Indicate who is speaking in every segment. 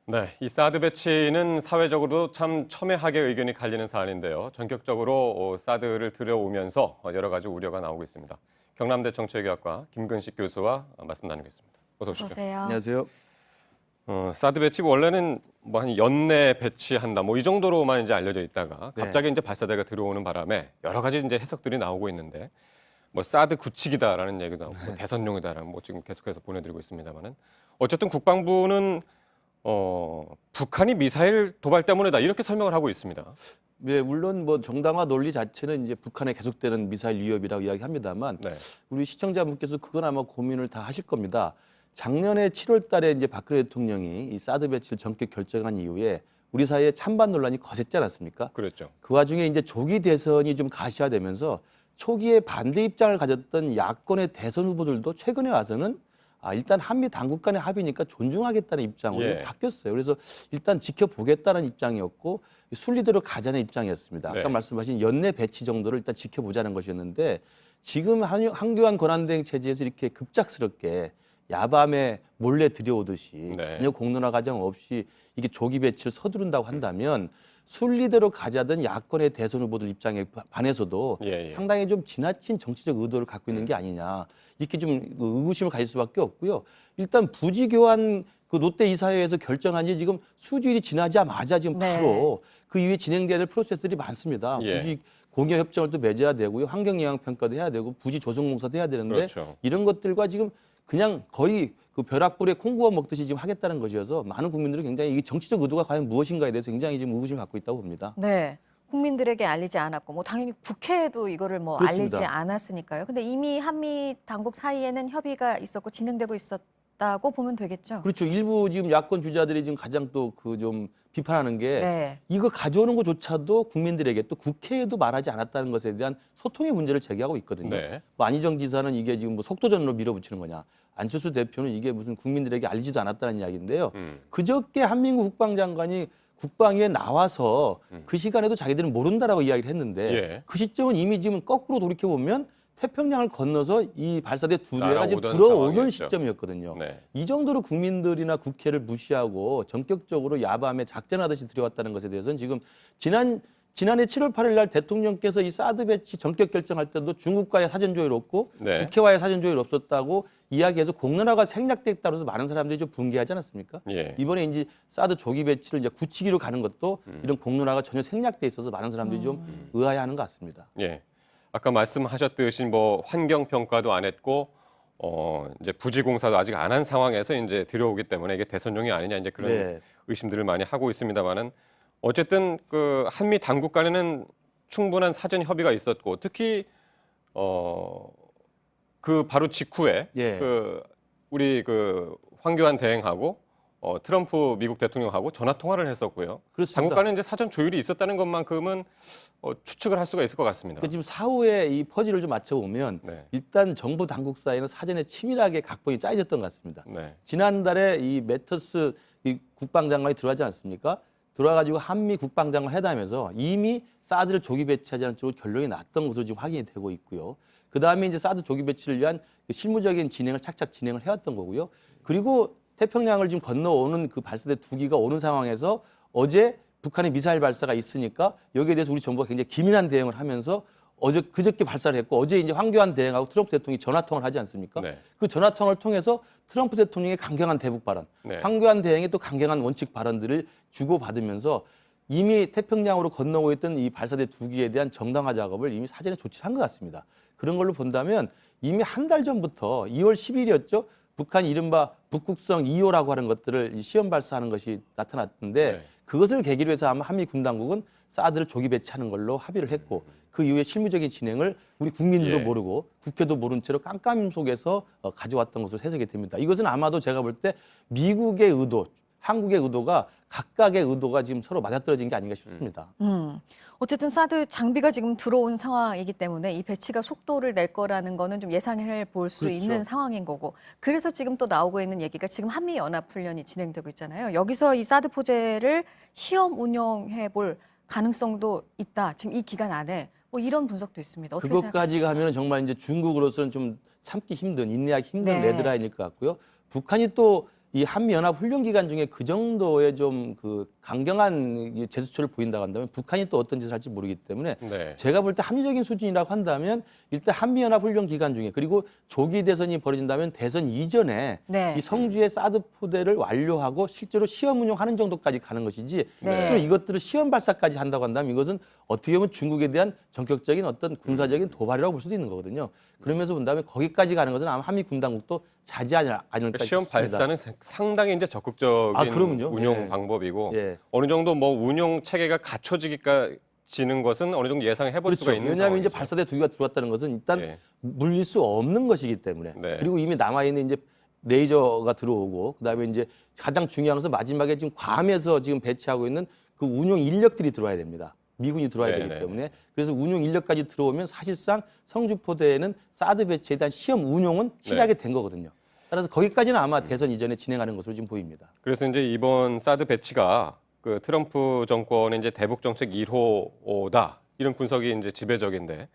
Speaker 1: 네, 이 사드 배치는 사회적으로도 참 첨예하게 의견이 갈리는 사안인데요. 전격적으로 사드를 들여오면서 여러 가지 우려가 나오고 있습니다. 경남대 정치외교학과 김근식 교수와 말씀 나누겠습니다. 어서
Speaker 2: 어서
Speaker 1: 오십시오.
Speaker 2: 오세요.
Speaker 3: 안녕하세요.
Speaker 1: 사드 배치 원래는 뭐 한 연내 배치한다 뭐 이 정도로만 이제 알려져 있다가
Speaker 3: 네.
Speaker 1: 갑자기 이제 발사대가 들어오는 바람에 여러 가지 이제 해석들이 나오고 있는데 뭐 사드 구축이다라는 얘기도 나오고 뭐 대선용이다라는 뭐 지금 계속해서 보내드리고 있습니다만은 어쨌든 국방부는 북한이 미사일 도발 때문이다 이렇게 설명을 하고 있습니다.
Speaker 3: 네, 물론 뭐 정당화 논리 자체는 이제 북한에 계속되는 미사일 위협이라고 이야기합니다만
Speaker 1: 네.
Speaker 3: 우리 시청자분께서 그건 아마 고민을 다 하실 겁니다. 작년에 7월 달에 이제 박근혜 대통령이 이 사드 배치를 전격 결정한 이후에 우리 사회에 찬반 논란이 거셌지 않았습니까?
Speaker 1: 그랬죠.
Speaker 3: 그 와중에 이제 조기 대선이 좀 가시화되면서 초기에 반대 입장을 가졌던 야권의 대선 후보들도 최근에 와서는 일단 한미 당국 간의 합의니까 존중하겠다는 입장으로
Speaker 1: 예.
Speaker 3: 바뀌었어요. 그래서 일단 지켜보겠다는 입장이었고 순리대로 가자는 입장이었습니다. 아까
Speaker 1: 네.
Speaker 3: 말씀하신 연내 배치 정도를 일단 지켜보자는 것이었는데 지금 한교안 권한대행 체제에서 이렇게 급작스럽게 야밤에 몰래 들여오듯이
Speaker 1: 네.
Speaker 3: 전혀 공론화 과정 없이 이게 조기 배치를 서두른다고 한다면 순리대로 가자던 야권의 대선 후보들 입장에 반해서도
Speaker 1: 예.
Speaker 3: 상당히 좀 지나친 정치적 의도를 갖고 있는 게 아니냐 이렇게 좀 의구심을 가질 수밖에 없고요. 일단 부지 교환 그 롯데 이사회에서 결정한 지 지금 수주일이 지나자마자 지금
Speaker 2: 네.
Speaker 3: 바로 그 이후에 진행돼야 될 프로세스들이 많습니다.
Speaker 1: 예.
Speaker 3: 부지 공여 협정을 또 맺어야 되고요. 환경 영향 평가도 해야 되고 부지 조성 공사도 해야 되는데
Speaker 1: 그렇죠.
Speaker 3: 이런 것들과 지금 그냥 거의 그 벼락불에 콩구워 먹듯이 지금 하겠다는 것이어서 많은 국민들이 굉장히 이 정치적 의도가 과연 무엇인가에 대해서 굉장히 지금 의구심을 갖고 있다고 봅니다.
Speaker 2: 네. 국민들에게 알리지 않았고 뭐 당연히 국회에도 이거를 뭐
Speaker 3: 그렇습니다.
Speaker 2: 알리지 않았으니까요. 근데 이미 한미 당국 사이에는 협의가 있었고 진행되고 있었다고 보면 되겠죠.
Speaker 3: 그렇죠. 일부 지금 야권 주자들이 지금 가장 또 그 좀 비판하는 게
Speaker 2: 네.
Speaker 3: 이거 가져오는 것조차도 국민들에게 또 국회에도 말하지 않았다는 것에 대한 소통의 문제를 제기하고 있거든요.
Speaker 1: 네.
Speaker 3: 뭐 안희정 지사는 이게 지금 뭐 속도전으로 밀어붙이는 거냐. 안철수 대표는 이게 무슨 국민들에게 알리지도 않았다는 이야기인데요. 그저께 한민구 국방장관이 국방위에 나와서 그 시간에도 자기들은 모른다라고 이야기를 했는데
Speaker 1: 예.
Speaker 3: 그 시점은 이미 지금 거꾸로 돌이켜 보면 태평양을 건너서 이 발사대 두 대가 지금
Speaker 1: 날아오던
Speaker 3: 들어오는
Speaker 1: 상황이었죠.
Speaker 3: 시점이었거든요.
Speaker 1: 네.
Speaker 3: 이 정도로 국민들이나 국회를 무시하고 전격적으로 야밤에 작전하듯이 들여왔다는 것에 대해서는 지금 지난해 7월 8일 날 대통령께서 이 사드 배치 전격 결정할 때도 중국과의 사전 조율 없고
Speaker 1: 네.
Speaker 3: 국회와의 사전 조율 없었다고 이야기해서 공론화가 생략됐다고 해서 많은 사람들이 좀 분개하지 않았습니까?
Speaker 1: 예.
Speaker 3: 이번에 이제 사드 조기 배치를 이제 굳히기로 가는 것도 이런 공론화가 전혀 생략돼 있어서 많은 사람들이 좀 의아해하는 것 같습니다.
Speaker 1: 예. 아까 말씀하셨듯이 뭐 환경 평가도 안 했고 이제 부지 공사도 아직 안 한 상황에서 이제 들여오기 때문에 이게 대선용이 아니냐 이제 그런
Speaker 3: 네.
Speaker 1: 의심들을 많이 하고 있습니다만은 어쨌든 그 한미 당국 간에는 충분한 사전 협의가 있었고 특히 그 바로 직후에
Speaker 3: 예.
Speaker 1: 그 우리 그 황교안 대행하고 트럼프 미국 대통령하고 전화 통화를 했었고요.
Speaker 3: 그렇습니다.
Speaker 1: 당국 간에 이제 사전 조율이 있었다는 것만큼은 추측을 할 수가 있을 것 같습니다.
Speaker 3: 그러니까 지금 사후에 이 퍼즐을 좀 맞춰보면
Speaker 1: 네.
Speaker 3: 일단 정부 당국 사이는 사전에 치밀하게 각본이 짜여졌던 것 같습니다.
Speaker 1: 네.
Speaker 3: 지난달에 이 매터스 이 국방장관이 들어가지 않습니까? 들어와가지고 한미 국방장관 회담에서 이미 사드를 조기 배치하자는 쪽으로 결론이 났던 것으로 지금 확인이 되고 있고요. 그 다음에 이제 사드 조기 배치를 위한 실무적인 진행을 착착 진행을 해왔던 거고요. 그리고 태평양을 지금 건너오는 그 발사대 두 기가 오는 상황에서 어제 북한의 미사일 발사가 있으니까 여기에 대해서 우리 정부가 굉장히 기민한 대응을 하면서 그저께 발사를 했고 어제 이제 황교안 대행하고 트럼프 대통령이 전화 통화를 하지 않습니까?
Speaker 1: 네.
Speaker 3: 그 전화 통화를 통해서 트럼프 대통령의 강경한 대북 발언,
Speaker 1: 네.
Speaker 3: 황교안 대행의 또 강경한 원칙 발언들을 주고받으면서 이미 태평양으로 건너고 있던 이 발사대 두 기에 대한 정당화 작업을 이미 사전에 조치를 한 것 같습니다. 그런 걸로 본다면 이미 한 달 전부터 2월 10일이었죠. 북한이 이른바 북극성 2호라고 하는 것들을 시험 발사하는 것이 나타났는데
Speaker 1: 네.
Speaker 3: 그것을 계기로 해서 아마 한미 군당국은 사드를 조기 배치하는 걸로 합의를 했고 그 이후에 실무적인 진행을 우리 국민들도
Speaker 1: 예.
Speaker 3: 모르고 국회도 모른 채로 깜깜임 속에서 가져왔던 것으로 해석이 됩니다. 이것은 아마도 제가 볼 때 미국의 의도, 한국의 의도가 각각의 의도가 지금 서로 맞아떨어진 게 아닌가 싶습니다.
Speaker 2: 어쨌든 사드 장비가 지금 들어온 상황이기 때문에 이 배치가 속도를 낼 거라는 거는 좀 예상해 볼 수
Speaker 3: 그렇죠.
Speaker 2: 있는 상황인 거고 그래서 지금 또 나오고 있는 얘기가 지금 한미 연합 훈련이 진행되고 있잖아요. 여기서 이 사드 포제를 시험 운영해 볼 가능성도 있다. 지금 이 기간 안에 뭐 이런 분석도 있습니다. 어떻게
Speaker 3: 그것까지
Speaker 2: 생각하십니까?
Speaker 3: 가면 정말 이제 중국으로서는 좀 참기 힘든, 인내하기 힘든
Speaker 2: 네.
Speaker 3: 레드라인일 것 같고요. 북한이 또 이 한미연합 훈련 기간 중에 그 정도의 좀 그 강경한 제스처를 보인다고 한다면 북한이 또 어떤 짓을 할지 모르기 때문에
Speaker 1: 네.
Speaker 3: 제가 볼 때 합리적인 수준이라고 한다면 일단 한미연합 훈련 기간 중에 그리고 조기 대선이 벌어진다면 대선 이전에
Speaker 2: 네.
Speaker 3: 이 성주의 사드 포대를 완료하고 실제로 시험 운용하는 정도까지 가는 것이지
Speaker 2: 네.
Speaker 3: 실제로 이것들을 시험 발사까지 한다고 한다면 이것은 어떻게 보면 중국에 대한 전격적인 어떤 군사적인 도발이라고 볼 수도 있는 거거든요. 그러면서 본다면 거기까지 가는 것은 아마 한미 군당국도 자제하지 않을까
Speaker 1: 그러니까 시험
Speaker 3: 싶습니다.
Speaker 1: 발사는 상당히 이제 적극적인
Speaker 3: 아, 그럼요.
Speaker 1: 운용
Speaker 3: 예.
Speaker 1: 방법이고
Speaker 3: 예.
Speaker 1: 어느 정도 뭐 운용 체계가 갖춰지는 것은 어느 정도 예상해 볼
Speaker 3: 그렇죠.
Speaker 1: 수가 있는
Speaker 3: 왜냐하면 이제
Speaker 1: 상황이죠.
Speaker 3: 발사대 두 개가 들어왔다는 것은 일단
Speaker 1: 예.
Speaker 3: 물릴 수 없는 것이기 때문에
Speaker 1: 네.
Speaker 3: 그리고 이미 남아 있는 이제 레이저가 들어오고 그다음에 이제 가장 중요한 것은 마지막에 지금 괌에서 지금 배치하고 있는 그 운용 인력들이 들어와야 됩니다. 미군이 들어와야 되기
Speaker 1: 네네.
Speaker 3: 때문에 그래서 운용 인력까지 들어오면 사실상 성주포대에는 사드 배치에 대한 시험 운용은 시작이 된 거거든요. 따라서 거기까지는 아마 대선 이전에 진행하는 것으로 지금 보입니다.
Speaker 1: 그래서 이제 이번 사드 배치가 그 트럼프 정권의 이제 대북 정책 1호다 이런 분석이 이제 지배적인데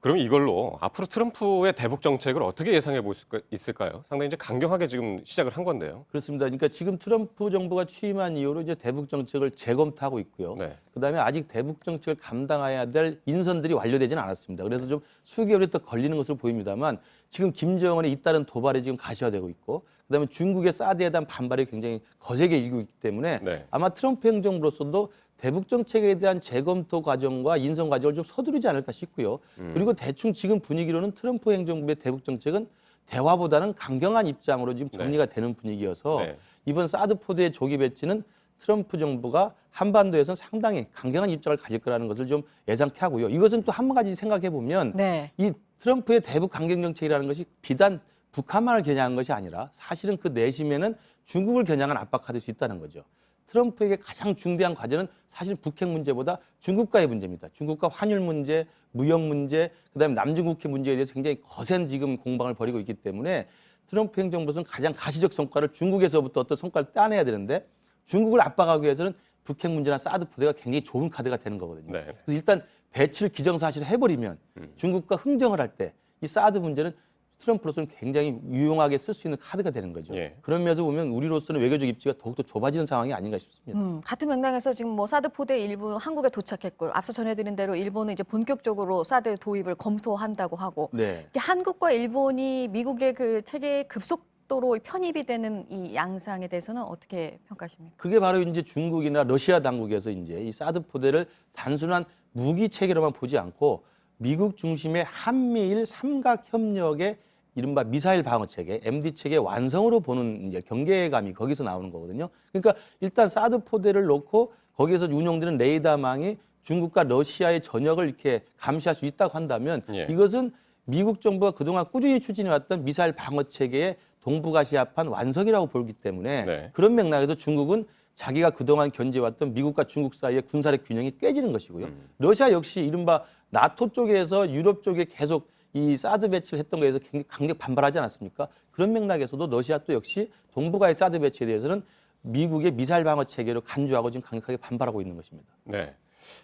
Speaker 1: 그럼 이걸로 앞으로 트럼프의 대북 정책을 어떻게 예상해 볼 수 있을까요? 상당히 이제 강경하게 지금 시작을 한 건데요.
Speaker 3: 그렇습니다. 그러니까 지금 트럼프 정부가 취임한 이후로 이제 대북 정책을 재검토하고 있고요.
Speaker 1: 네.
Speaker 3: 그다음에 아직 대북 정책을 감당해야 될 인선들이 완료되지는 않았습니다. 그래서 좀 수개월이 더 걸리는 것으로 보입니다만 지금 김정은의 잇따른 도발이 지금 가시화되고 있고 그다음에 중국의 사드에 대한 반발이 굉장히 거세게 일고 있기 때문에
Speaker 1: 네.
Speaker 3: 아마 트럼프 행정부로서도 대북 정책에 대한 재검토 과정과 인선 과정을 좀 서두르지 않을까 싶고요. 그리고 대충 지금 분위기로는 트럼프 행정부의 대북 정책은 대화보다는 강경한 입장으로 지금 정리가 되는 분위기여서
Speaker 1: 네.
Speaker 3: 이번 사드 포대의 조기 배치는 트럼프 정부가 한반도에서는 상당히 강경한 입장을 가질 거라는 것을 좀 예상케 하고요. 이것은 또 한 가지 생각해 보면
Speaker 2: 네.
Speaker 3: 이 트럼프의 대북 강경 정책이라는 것이 비단 북한만을 겨냥한 것이 아니라 사실은 그 내심에는 중국을 겨냥한 압박할 수 있다는 거죠. 트럼프에게 가장 중대한 과제는 사실 북핵 문제보다 중국과의 문제입니다. 중국과 환율 문제, 무역 문제, 그다음에 남중국해 문제에 대해서 굉장히 거센 지금 공방을 벌이고 있기 때문에 트럼프 행정부는 가장 가시적 성과를 중국에서부터 어떤 성과를 따내야 되는데 중국을 압박하기 위해서는 북핵 문제나 사드 포대가 굉장히 좋은 카드가 되는 거거든요.
Speaker 1: 네.
Speaker 3: 그래서 일단 배치를 기정사실을 해버리면 중국과 흥정을 할 때 이 사드 문제는 트럼프로서는 굉장히 유용하게 쓸 수 있는 카드가 되는 거죠.
Speaker 1: 예.
Speaker 3: 그런 면에서 보면 우리로서는 외교적 입지가 더욱더 좁아지는 상황이 아닌가 싶습니다.
Speaker 2: 같은 맥락에서 지금 뭐 사드 포대 일부 한국에 도착했고 앞서 전해드린 대로 일본은 이제 본격적으로 사드 도입을 검토한다고 하고
Speaker 3: 네.
Speaker 2: 이게 한국과 일본이 미국의 그 체계에 급속도로 편입이 되는 이 양상에 대해서는 어떻게 평가하십니까?
Speaker 3: 그게 바로 이제 중국이나 러시아 당국에서 이제 이 사드 포대를 단순한 무기 체계로만 보지 않고 미국 중심의 한미일 삼각 협력의 이른바 미사일 방어 체계, MD 체계 완성으로 보는 이제 경계감이 거기서 나오는 거거든요. 그러니까 일단 사드 포대를 놓고 거기에서 운용되는 레이더망이 중국과 러시아의 전역을 이렇게 감시할 수 있다고 한다면
Speaker 1: 예.
Speaker 3: 이것은 미국 정부가 그동안 꾸준히 추진해왔던 미사일 방어 체계의 동북아시아판 완성이라고 보기 때문에
Speaker 1: 네.
Speaker 3: 그런 맥락에서 중국은 자기가 그동안 견제해왔던 미국과 중국 사이의 군사력 균형이 깨지는 것이고요. 러시아 역시 이른바 나토 쪽에서 유럽 쪽에 계속 이 사드 배치를 했던 거에서 굉장히 강력 반발하지 않았습니까? 그런 맥락에서도 러시아 또 역시 동북아의 사드 배치에 대해서는 미국의 미사일 방어 체계로 간주하고 지금 강력하게 반발하고 있는 것입니다.
Speaker 1: 네.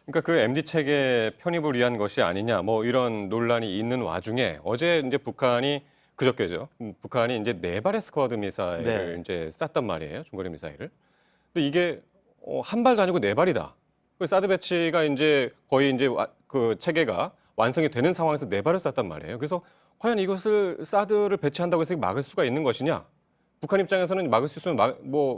Speaker 1: 그러니까 그 MD 체계 편입을 위한 것이 아니냐 뭐 이런 논란이 있는 와중에 어제 이제 북한이 그저께죠. 북한이 이제 4발의 스쿼드 미사일을
Speaker 3: 네.
Speaker 1: 이제 쐈단 말이에요. 중거리 미사일을. 근데 이게 한 발도 아니고 4발이다. 그 사드 배치가 이제 거의 이제 그 체계가 완성이 되는 상황에서 4발을 쐈단 말이에요. 그래서 과연 이것을 사드를 배치한다고 해서 막을 수가 있는 것이냐? 북한 입장에서는 막을 수 있으면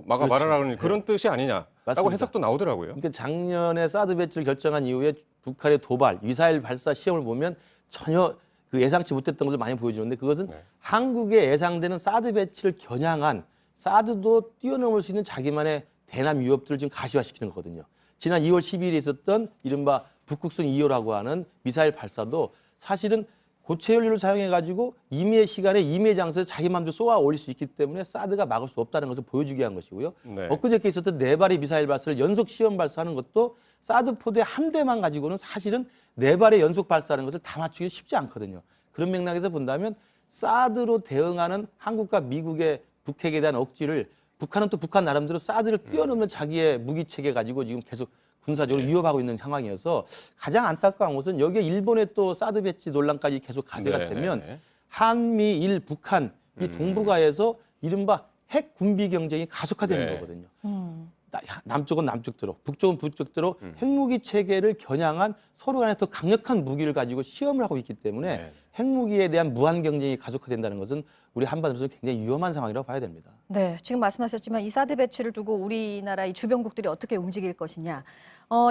Speaker 1: 막아 말아라는 그런 뜻이 아니냐라고
Speaker 3: 맞습니다.
Speaker 1: 해석도 나오더라고요.
Speaker 3: 그러니까 작년에 사드 배치를 결정한 이후에 북한의 도발, 미사일 발사 시험을 보면 전혀 그 예상치 못했던 것을 많이 보여주는데 그것은
Speaker 1: 네.
Speaker 3: 한국에 예상되는 사드 배치를 겨냥한 사드도 뛰어넘을 수 있는 자기만의 대남 위협들을 지금 가시화시키는 거거든요. 지난 2월 12일에 있었던 이른바 북극성 2호라고 하는 미사일 발사도 사실은 고체 연료를 사용해가지고 임의의 시간에 임의의 장소에 자기 마음대로 쏘아 올릴 수 있기 때문에 사드가 막을 수 없다는 것을 보여주기 위한 것이고요.
Speaker 1: 네.
Speaker 3: 엊그저께 있었던 4발의 미사일 발사를 연속 시험 발사하는 것도 사드 포대 한 대만 가지고는 사실은 4발의 연속 발사하는 것을 다 맞추기 쉽지 않거든요. 그런 맥락에서 본다면 사드로 대응하는 한국과 미국의 북핵에 대한 억지를 북한은 또 북한 나름대로 사드를 뛰어넘는 자기의 무기 체계 가지고 지금 계속 군사적으로 위협하고 있는 상황이어서 가장 안타까운 것은 여기에 일본의 또 사드 배치 논란까지 계속 가세가
Speaker 1: 네,
Speaker 3: 되면
Speaker 1: 네, 네.
Speaker 3: 한미, 일, 북한 이 동북아에서 이른바 핵 군비 경쟁이 가속화되는
Speaker 1: 네.
Speaker 3: 거거든요.
Speaker 2: 음.
Speaker 3: 남쪽은 남쪽대로, 북쪽은 북쪽대로 핵무기 체계를 겨냥한 서로 간에 더 강력한 무기를 가지고 시험을 하고 있기 때문에
Speaker 1: 네.
Speaker 3: 핵무기에 대한 무한 경쟁이 가속화된다는 것은 우리 한반도에서 굉장히 위험한 상황이라고 봐야 됩니다.
Speaker 2: 네, 지금 말씀하셨지만 이 사드 배치를 두고 우리나라 이 주변국들이 어떻게 움직일 것이냐.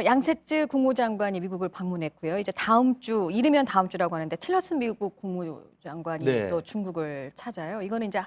Speaker 2: 양세츠 국무장관이 미국을 방문했고요. 이제 다음 주, 이르면 다음 주라고 하는데 틸러슨 미국 국무장관이
Speaker 3: 네.
Speaker 2: 또 중국을 찾아요. 이거는 이제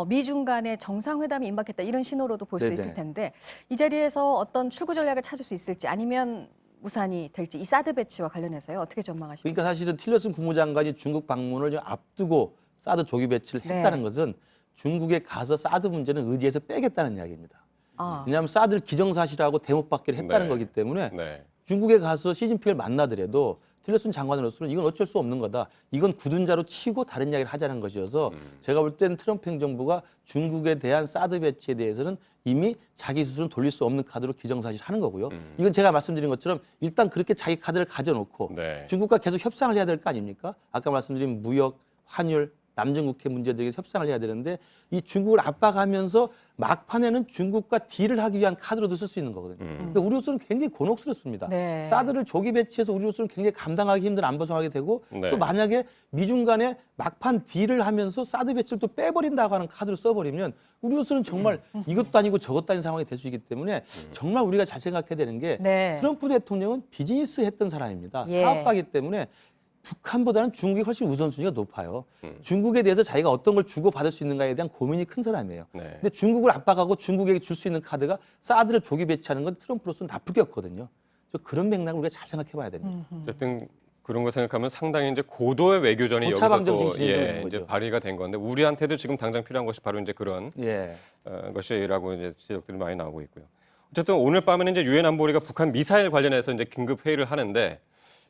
Speaker 2: 미중 간의 정상회담이 임박했다 이런 신호로도 볼 수
Speaker 3: 네네.
Speaker 2: 있을 텐데 이 자리에서 어떤 출구 전략을 찾을 수 있을지 아니면 무산이 될지 이 사드 배치와 관련해서요. 어떻게 전망하십니까?
Speaker 3: 그러니까 사실은 틸러슨 국무장관이 중국 방문을 좀 앞두고 사드 조기 배치를
Speaker 2: 네.
Speaker 3: 했다는 것은 중국에 가서 사드 문제는 의지해서 빼겠다는 이야기입니다.
Speaker 2: 아,
Speaker 3: 왜냐하면 사드를 기정사실하고 대목받기를 했다는
Speaker 1: 네.
Speaker 3: 거기 때문에
Speaker 1: 네.
Speaker 3: 중국에 가서 시진핑을 만나더라도 틸러슨 장관으로서는 이건 어쩔 수 없는 거다. 이건 굳은 자로 치고 다른 이야기를 하자는 것이어서 제가 볼 때는 트럼프 행정부가 중국에 대한 사드 배치에 대해서는 이미 자기 스스로는 돌릴 수 없는 카드로 기정사실하는 거고요. 이건 제가 말씀드린 것처럼 일단 그렇게 자기 카드를 가져놓고
Speaker 1: 네.
Speaker 3: 중국과 계속 협상을 해야 될 거 아닙니까? 아까 말씀드린 무역, 환율, 남중국해 문제들에 협상을 해야 되는데 이 중국을 압박하면서 막판에는 중국과 딜을 하기 위한 카드로도 쓸 수 있는 거거든요. 근데 우리로서는 굉장히 곤혹스럽습니다.
Speaker 2: 네.
Speaker 3: 사드를 조기 배치해서 우리로서는 굉장히 감당하기 힘든 안보 상황이 되고
Speaker 1: 네.
Speaker 3: 또 만약에 미중 간에 막판 딜을 하면서 사드 배치를 또 빼버린다고 하는 카드를 써버리면 우리로서는 정말 이것도 아니고 저것도 아닌 상황이 될 수 있기 때문에 정말 우리가 잘 생각해야 되는 게
Speaker 2: 네.
Speaker 3: 트럼프 대통령은 비즈니스 했던 사람입니다.
Speaker 2: 예.
Speaker 3: 사업가이기 때문에 북한보다는 중국이 훨씬 우선순위가 높아요. 중국에 대해서 자기가 어떤 걸 주고받을 수 있는가에 대한 고민이 큰 사람이에요.
Speaker 1: 네.
Speaker 3: 근데 중국을 압박하고 중국에게 줄 수 있는 카드가 사드를 조기 배치하는 건 트럼프로서는 나쁘겠거든요. 그런 맥락을 우리가 잘 생각해 봐야 됩니다.
Speaker 1: 어쨌든 그런 거 생각하면 상당히 이제 고도의 외교전이 여기서
Speaker 3: 고차방정식이
Speaker 1: 또
Speaker 3: 진행되는
Speaker 1: 이제
Speaker 3: 거죠.
Speaker 1: 발휘가 된 건데 우리한테도 지금 당장 필요한 것이 바로 이제 그런
Speaker 3: 예.
Speaker 1: 것이라고 이제 지적들이 많이 나오고 있고요. 어쨌든 오늘 밤에는 이제 유엔 안보리가 북한 미사일 관련해서 이제 긴급 회의를 하는데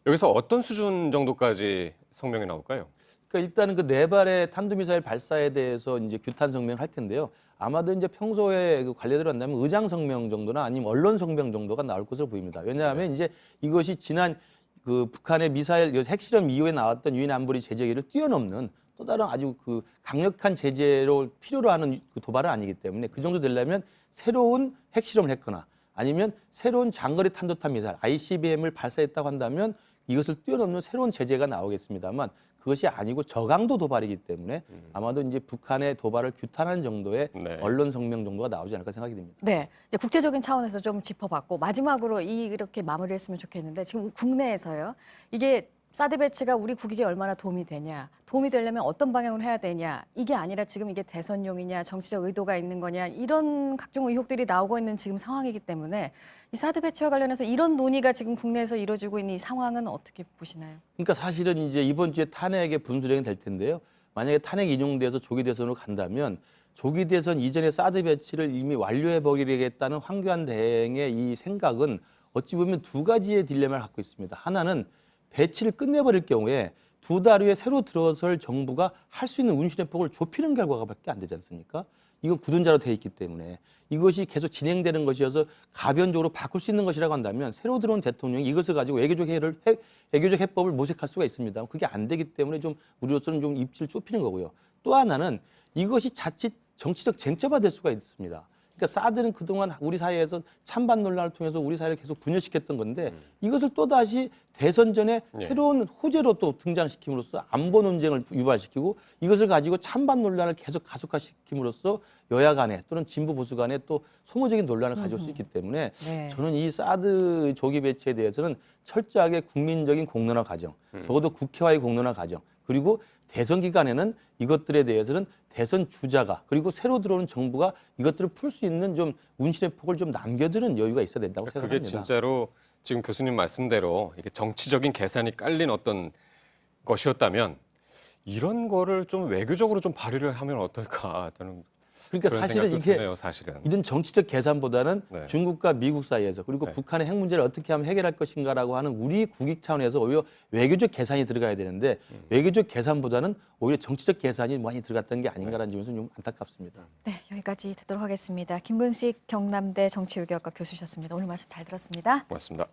Speaker 1: 여기서 어떤 수준 정도까지 성명이 나올까요?
Speaker 3: 그러니까 일단은 그 네 발의 탄도미사일 발사에 대해서 이제 규탄 성명을 할 텐데요. 아마도 이제 평소에 그 관례대로 한다면 의장 성명 정도나 아니면 언론 성명 정도가 나올 것으로 보입니다. 왜냐하면 이제 이것이 지난 그 북한의 미사일 핵실험 이후에 나왔던 유엔 안보리 제재기를 뛰어넘는 또 다른 아주 그 강력한 제재로 필요로 하는 그 도발은 아니기 때문에 그 정도 되려면 새로운 핵실험을 했거나 아니면 새로운 장거리 탄도탄 미사일 ICBM을 발사했다고 한다면 이것을 뛰어넘는 새로운 제재가 나오겠습니다만 그것이 아니고 저강도 도발이기 때문에 아마도 이제 북한의 도발을 규탄하는 정도의
Speaker 1: 네.
Speaker 3: 언론 성명 정도가 나오지 않을까 생각이 듭니다.
Speaker 2: 네, 이제 국제적인 차원에서 좀 짚어봤고 마지막으로 이렇게 마무리했으면 좋겠는데 지금 국내에서요. 이게 사드 배치가 우리 국익에 얼마나 도움이 되냐, 도움이 되려면 어떤 방향으로 해야 되냐, 이게 아니라 지금 이게 대선용이냐, 정치적 의도가 있는 거냐 이런 각종 의혹들이 나오고 있는 지금 상황이기 때문에 이 사드 배치와 관련해서 이런 논의가 지금 국내에서 이루어지고 있는 이 상황은 어떻게 보시나요?
Speaker 3: 그러니까 사실은 이제 이번 주에 탄핵의 분수령이 될 텐데요. 만약에 탄핵 인용돼서 조기 대선으로 간다면 조기 대선 이전에 사드 배치를 이미 완료해 버리겠다는 황교안 대행의 이 생각은 어찌 보면 두 가지의 딜레마를 갖고 있습니다. 하나는 배치를 끝내버릴 경우에 두 달 후에 새로 들어설 정부가 할 수 있는 운신의 폭을 좁히는 결과가밖에 안 되지 않습니까? 이건 굳은 자로 돼 있기 때문에 이것이 계속 진행되는 것이어서 가변적으로 바꿀 수 있는 것이라고 한다면 새로 들어온 대통령이 이것을 가지고 외교적 해법을 모색할 수가 있습니다. 그게 안 되기 때문에 좀 우리로서는 좀 입지를 좁히는 거고요. 또 하나는 이것이 자칫 정치적 쟁점화 될 수가 있습니다. 그러니까 사드는 그동안 우리 사회에서 찬반 논란을 통해서 우리 사회를 계속 분열시켰던 건데 이것을 또다시 대선 전에
Speaker 1: 예.
Speaker 3: 새로운 호재로 또 등장시킴으로써 안보 논쟁을 유발시키고 이것을 가지고 찬반 논란을 계속 가속화시킴으로써 여야 간에 또는 진보 보수 간에 또 소모적인 논란을 가져올 수 있기 때문에
Speaker 2: 네.
Speaker 3: 저는 이 사드 조기 배치에 대해서는 철저하게 국민적인 공론화 과정, 적어도 국회와의 공론화 과정, 그리고 대선 기간에는 이것들에 대해서는 대선 주자가 그리고 새로 들어오는 정부가 이것들을 풀 수 있는 좀 운신의 폭을 좀 남겨두는 여유가 있어야 된다고
Speaker 1: 그게
Speaker 3: 생각합니다.
Speaker 1: 진짜로 지금 교수님 말씀대로 이게 정치적인 계산이 깔린 어떤 것이었다면 이런 거를 좀 외교적으로 좀 발휘를 하면 어떨까 저는
Speaker 3: 그러니까
Speaker 1: 그런
Speaker 3: 사실은
Speaker 1: 생각도
Speaker 3: 이게
Speaker 1: 드네요, 사실은.
Speaker 3: 이런 정치적 계산보다는
Speaker 1: 네.
Speaker 3: 중국과 미국 사이에서 그리고
Speaker 1: 네.
Speaker 3: 북한의 핵 문제를 어떻게 하면 해결할 것인가라고 하는 우리 국익 차원에서 오히려 외교적 계산이 들어가야 되는데 외교적 계산보다는 오히려 정치적 계산이 많이 들어갔던 게 아닌가라는 점에서 좀 안타깝습니다.
Speaker 2: 네, 여기까지 듣도록 하겠습니다. 김근식 경남대 정치외교학과 교수셨습니다. 오늘 말씀 잘 들었습니다.
Speaker 1: 고맙습니다.